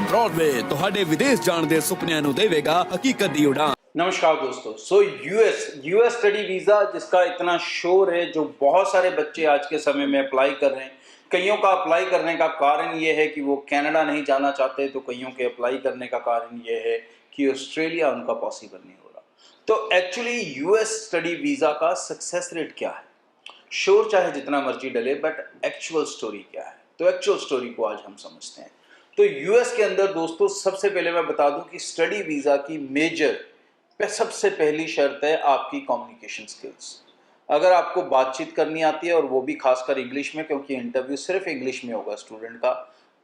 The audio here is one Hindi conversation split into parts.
ब्रॉडवे ਤੁਹਾਡੇ ਵਿਦੇਸ਼ ਜਾਣ ਦੇ ਸੁਪਨਿਆਂ ਨੂੰ ਦੇਵੇਗਾ ਹਕੀਕਤ ਦੀ ਉਡਾਨ। नमस्कार दोस्तों। यूएस स्टडी वीज़ा जिसका इतना शोर है, जो बहुत सारे बच्चे आज के समय में अप्लाई कर रहे हैं। कईयों का अप्लाई करने का कारण ये है कि वो कनाडा नहीं जाना चाहते, तो कईयों के अप्लाई करने का कारण ये है कि ऑस्ट्रेलिया उनका पॉसिबल नहीं हो रहा। तो एक्चुअली यूएस स्टडी वीज़ा का सक्सेस रेट क्या है? शोर चाहे जितना मर्जी डले, बट एक्चुअल स्टोरी क्या है? तो एक्चुअल स्टोरी को आज हम समझते हैं। तो यूएस के अंदर दोस्तों सबसे पहले मैं बता दूं कि स्टडी वीज़ा की मेजर सबसे पहली शर्त है आपकी कम्युनिकेशन स्किल्स। अगर आपको बातचीत करनी आती है, और वो भी खासकर इंग्लिश में, क्योंकि इंटरव्यू सिर्फ इंग्लिश में होगा स्टूडेंट का,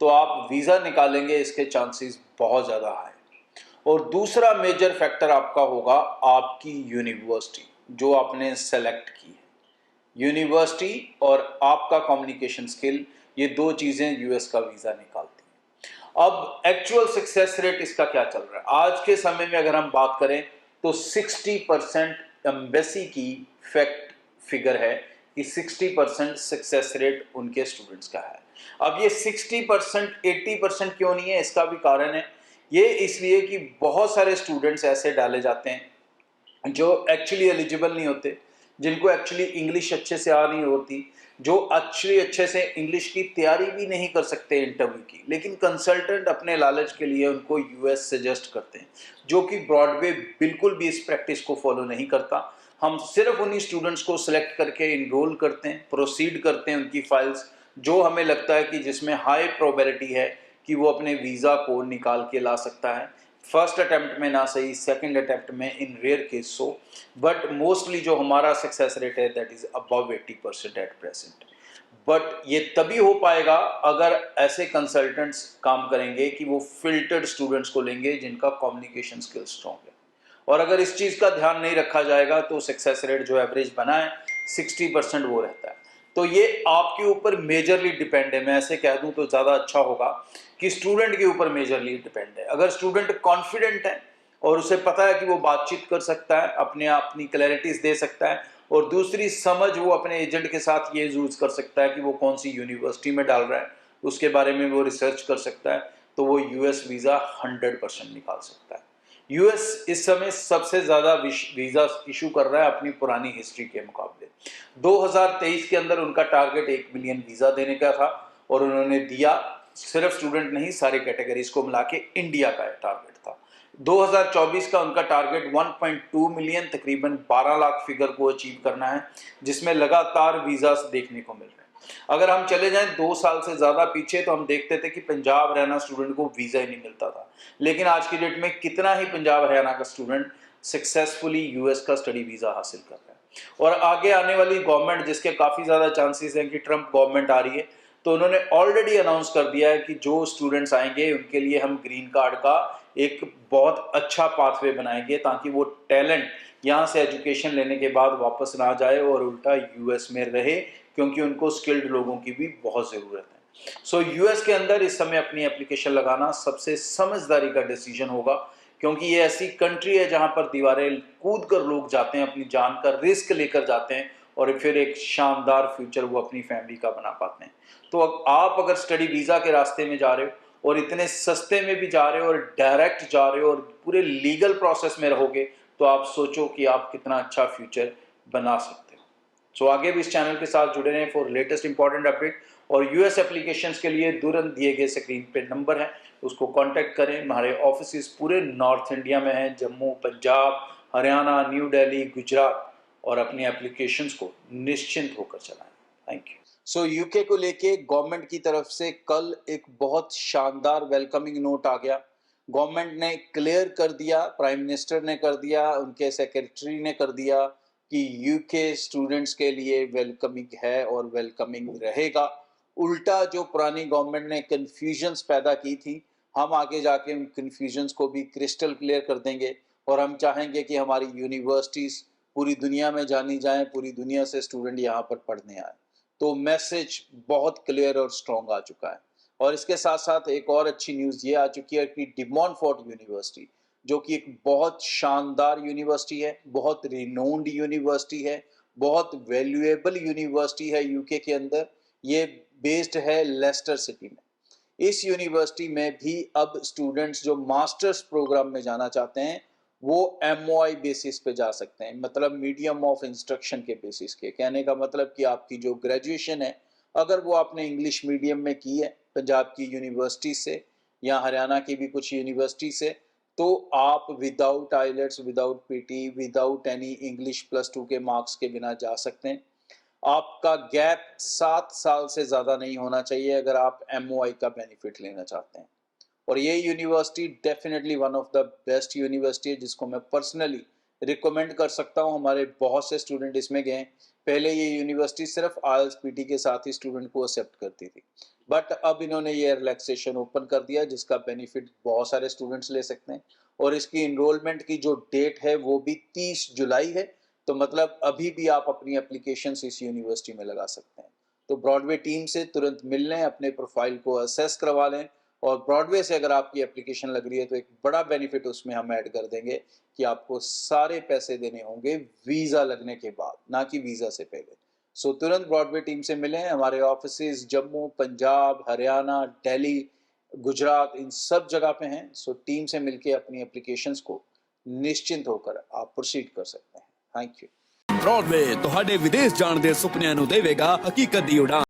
तो आप वीज़ा निकालेंगे, इसके चांसेस बहुत ज़्यादा हाई। और दूसरा मेजर फैक्टर आपका होगा आपकी यूनिवर्सिटी जो आपने सेलेक्ट की है। यूनिवर्सिटी और आपका कम्युनिकेशन स्किल, ये दो चीज़ें यूएस का वीज़ा निकालती हैं। अब एक्चुअल सक्सेस रेट इसका क्या चल रहा है आज के समय में? अगर हम बात करें तो 60% एम्बेसी की फैक्ट फिगर है कि 60% सक्सेस रेट उनके स्टूडेंट्स का है। अब ये 60% 80% क्यों नहीं है? इसका भी कारण है। ये इसलिए कि बहुत सारे स्टूडेंट्स ऐसे डाले जाते हैं जो एक्चुअली एलिजिबल नहीं होते, जिनको एक्चुअली इंग्लिश अच्छे से आ नहीं होती, जो एक्चुअली अच्छे से इंग्लिश की तैयारी भी नहीं कर सकते इंटरव्यू की, लेकिन कंसल्टेंट अपने लालच के लिए उनको यूएस सजेस्ट करते हैं, जो कि ब्रॉडवे बिल्कुल भी इस प्रैक्टिस को फॉलो नहीं करता। हम सिर्फ उन्हीं स्टूडेंट्स को सिलेक्ट करके इनरोल करते हैं, प्रोसीड करते हैं उनकी फाइल्स, जो हमें लगता है कि जिसमें हाई प्रोबेबिलिटी है कि वो अपने वीज़ा को निकाल के ला सकता है। फर्स्ट अटेम्प्ट में ना सही, सेकंड अटेम्प्ट में in rare case so, but mostly जो हमारा सक्सेस रेट है that is above 80% at present. But ये तभी हो पाएगा अगर ऐसे कंसल्टेंट्स काम करेंगे कि वो फिल्टर्ड स्टूडेंट्स को लेंगे जिनका कम्युनिकेशन स्किल स्ट्रॉन्ग है। और अगर इस चीज़ का ध्यान नहीं रखा जाएगा तो सक्सेस रेट जो एवरेज बना है 60% वो रहता है। तो ये आपके ऊपर मेजरली डिपेंड है। मैं ऐसे कह दूं तो ज़्यादा अच्छा होगा कि स्टूडेंट के ऊपर मेजरली डिपेंड है। अगर स्टूडेंट कॉन्फिडेंट है और उसे पता है कि वो बातचीत कर सकता है, अपनी क्लैरिटीज दे सकता है, और दूसरी समझ वो अपने एजेंट के साथ ये यूज कर सकता है कि वो कौन सी यूनिवर्सिटी में डाल रहा है, उसके बारे में वो रिसर्च कर सकता है, तो वो यूएस वीज़ा 100% निकाल सकता है। यूएस इस समय सबसे ज़्यादा वीज़ा इशू कर रहा है अपनी पुरानी हिस्ट्री के मुकाबले। 2023 के अंदर उनका टारगेट 1 मिलियन वीज़ा देने का था, और उन्होंने दिया। सिर्फ स्टूडेंट नहीं, सारे कैटेगरीज को मिला के इंडिया का टारगेट था। 2024 का उनका टारगेट 1.2 मिलियन, तकरीबन 12 लाख फिगर को अचीव करना है, जिसमें लगातार वीज़ा देखने को मिल रहे हैं। अगर हम चले जाएं 2 साल से ज़्यादा पीछे, तो हम देखते थे कि पंजाब हरियाणा स्टूडेंट को वीज़ा ही नहीं मिलता था। लेकिन आज की डेट में कितना ही पंजाब हरियाणा का स्टूडेंट सक्सेसफुली यूएस का स्टडी वीज़ा हासिल कर रहा है। और आगे आने वाली गवर्नमेंट, जिसके काफ़ी ज़्यादा चांसेस हैं कि ट्रंप गवर्नमेंट आ रही है, तो उन्होंने ऑलरेडी अनाउंस कर दिया है कि जो स्टूडेंट्स आएंगे उनके लिए हम ग्रीन कार्ड का एक बहुत अच्छा पाथवे बनाएंगे, ताकि वो टैलेंट यहाँ से एजुकेशन लेने के बाद वापस ना जाए और उल्टा यूएस में रहे, क्योंकि उनको स्किल्ड लोगों की भी बहुत ज़रूरत है। सो यूएस के अंदर इस समय अपनी एप्लीकेशन लगाना सबसे समझदारी का डिसीजन होगा, क्योंकि ये ऐसी कंट्री है जहाँ पर दीवारें कूद कर लोग जाते हैं, अपनी जान का रिस्क लेकर जाते हैं, और फिर एक शानदार फ्यूचर वो अपनी फैमिली का बना पाते हैं। तो आप अगर स्टडी वीज़ा के रास्ते में जा रहे हो और इतने सस्ते में भी जा रहे हो और डायरेक्ट जा रहे हो और पूरे लीगल प्रोसेस में रहोगे, तो आप सोचो कि आप कितना अच्छा फ्यूचर बना सकते हो। सो आगे भी इस चैनल के साथ जुड़े रहें फॉर लेटेस्ट इंपॉर्टेंट अपडेट। और यूएस एप्लीकेशंस के लिए तुरंत दिए गए स्क्रीन पे नंबर है, उसको कांटेक्ट करें। हमारे ऑफिस पूरे नॉर्थ इंडिया में हैं, जम्मू, पंजाब, हरियाणा, न्यू दिल्ली, गुजरात, और अपनी एप्लीकेशंस को निश्चिंत होकर चलाएं। Thank you. सो यूके को लेके गवर्नमेंट की तरफ से कल एक बहुत शानदार वेलकमिंग नोट आ गया। गवर्नमेंट ने क्लियर कर दिया, प्राइम मिनिस्टर ने कर दिया, उनके सेक्रेटरी ने कर दिया कि यूके स्टूडेंट्स के लिए वेलकमिंग है और वेलकमिंग रहेगा। उल्टा जो पुरानी गवर्नमेंट ने कन्फ्यूजन्स पैदा की थी, हम आगे जाके उन कन्फ्यूजन्स को भी क्रिस्टल क्लियर कर देंगे, और हम चाहेंगे कि हमारी यूनिवर्सिटीज़ पूरी दुनिया में जानी जाएं, पूरी दुनिया से स्टूडेंट यहाँ पर पढ़ने आए। तो मैसेज बहुत क्लियर और स्ट्रॉन्ग आ चुका है। और इसके साथ साथ एक और अच्छी न्यूज़ ये आ चुकी है कि डी मॉन्टफोर्ट यूनिवर्सिटी, जो कि एक बहुत शानदार यूनिवर्सिटी है, बहुत रिनोन्ड यूनिवर्सिटी है, बहुत वैल्यूएबल यूनिवर्सिटी है यूके के अंदर, ये बेस्ड है लेस्टर सिटी में। इस यूनिवर्सिटी में भी अब स्टूडेंट्स जो मास्टर्स प्रोग्राम में जाना चाहते हैं वो MOI बेसिस पे जा सकते हैं, मतलब मीडियम ऑफ इंस्ट्रक्शन के बेसिस के। कहने का मतलब कि आपकी जो ग्रेजुएशन है अगर वो आपने इंग्लिश मीडियम में की है पंजाब की यूनिवर्सिटी से या हरियाणा की भी कुछ यूनिवर्सिटी से, तो आप without IELTS, without PT, without any English +2 के मार्क्स के बिना जा सकते हैं। आपका गैप 7 साल से ज़्यादा नहीं होना चाहिए अगर आप MOI का बेनिफिट लेना चाहते हैं। और ये university definitely one of the best university है जिसको मैं पर्सनली रिकमेंड कर सकता हूँ। हमारे बहुत से स्टूडेंट इसमें गए हैं। पहले ये यूनिवर्सिटी सिर्फ IELTS PT के साथ ही स्टूडेंट को एक्सेप्ट करती थी, बट अब इन्होंने ये रिलैक्सेशन ओपन कर दिया जिसका बेनिफिट बहुत सारे स्टूडेंट्स ले सकते हैं। और इसकी इनरोलमेंट की जो डेट है वो भी 30 जुलाई है, तो मतलब अभी भी आप अपनी एप्लीकेशन इस यूनिवर्सिटी में लगा सकते हैं। तो ब्रॉडवे टीम से तुरंत मिल लें, अपने प्रोफाइल को असेस करवा लें, और ब्रॉडवे से अगर आपकी एप्लीकेशन लग रही है तो एक बड़ा बेनिफिट उसमें हम ऐड कर देंगे कि आपको सारे पैसे देने होंगे वीज़ा लगने के बाद, ना कि वीज़ा से पहले। सो तुरंत ब्रॉडवे टीम से मिलें। हमारे ऑफिसेज जम्मू, पंजाब, हरियाणा, दिल्ली, गुजरात, इन सब जगह पे हैं। सो टीम से मिलके अपनी एप्लीकेशंस को निश्चिंत होकर आप प्रोसीड कर सकते हैं। Thank you. ब्रॉडवे ਤੁਹਾਡੇ ਵਿਦੇਸ਼ ਜਾਣ ਦੇ ਸੁਪਨਿਆਂ ਨੂੰ ਦੇਵੇਗਾ ਹਕੀਕਤ ਦੀ ਉਡਾਨ।